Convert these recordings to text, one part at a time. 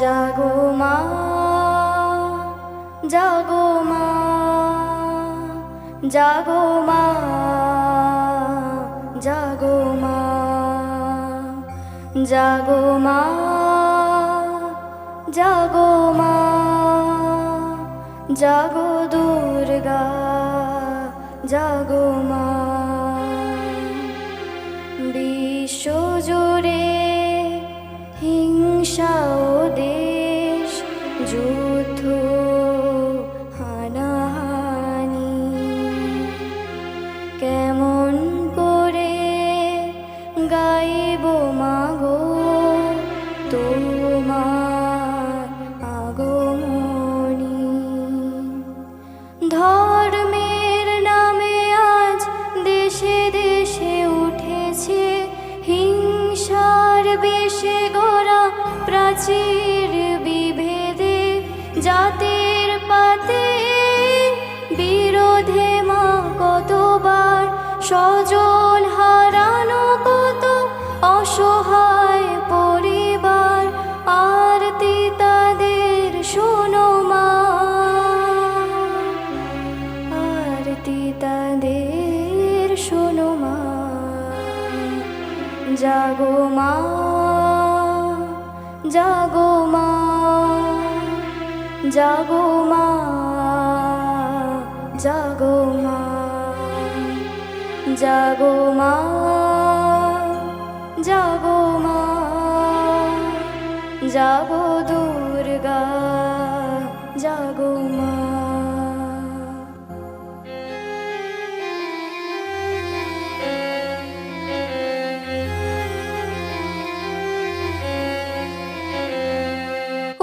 জাগো মা, জাগো মা, জাগো মা, জাগো মা, জাগো মা, জাগো মা, জাগো দুর্গা, জাগো মা। বিশ্বজুড়ে হিংসা ও দেশ, যুদ্ধ হানাহানি, কেমন করে গাইব মাগো তোমার আগমনী। ধর্মের নামে আজ দেশে দেশে উঠেছে হিংসার বেশে গড়া প্রাচীর, বিভেদে জাতির পাতে বিরোধে মা কতবার স্বজন হারানো, কত অসহায় পরিবার, আরতি তাদের শোনো মা, আরতি তাদের শোনো মা। জাগো মা, জাগো মা, জাগো মা, জাগো মা, জাগো মা, জাগো মা, জাগো দুর্গা, জাগো মা।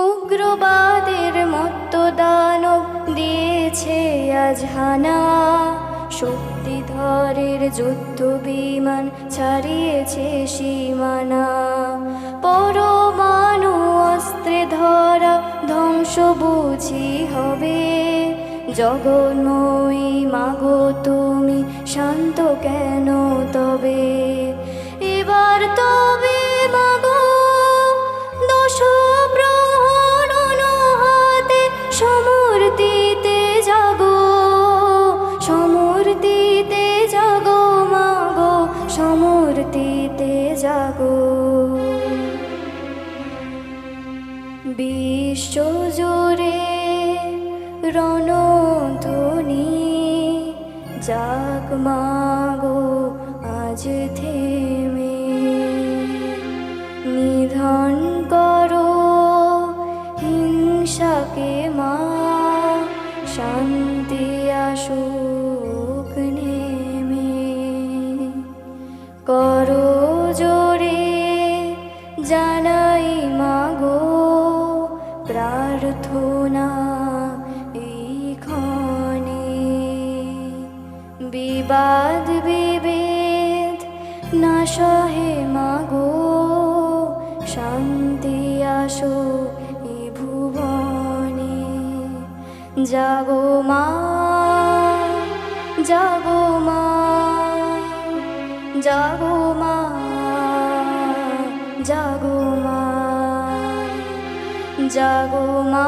উগ্রবাদের মতো দানব দিয়েছে আজ হানা, শক্তিধরের যুদ্ধ বিমান ছাড়িয়েছে সীমানা, পরমাণু অস্ত্রে ধরা ধ্বংস বুঝি হবে। জগন্ময়ী মাগো তুমি শান্ত কেন তবে, এবার তবে মাগো দোষ সমূর্তিতে জাগো, সমূর্তিতে জাগো মাগো, সমূর্তিতে জাগো। বিশ্বজুড়ে রণধ্বনি জাগ মাগো আজ থেমে, নিধন করো হিংসাকে মা, শান্তি আসুক নেমে। করো জোরে জানাই মাগো প্রার্থনা এই ক্ষণে, বিবাদ বিভেদ না সহে মাগো, শান্তি আসো এ ভুবনে। জাগো মা, জাগো মা, জাগো মা, জাগো মা, জাগো মা,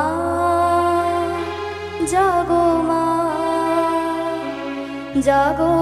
জাগো মা, জাগো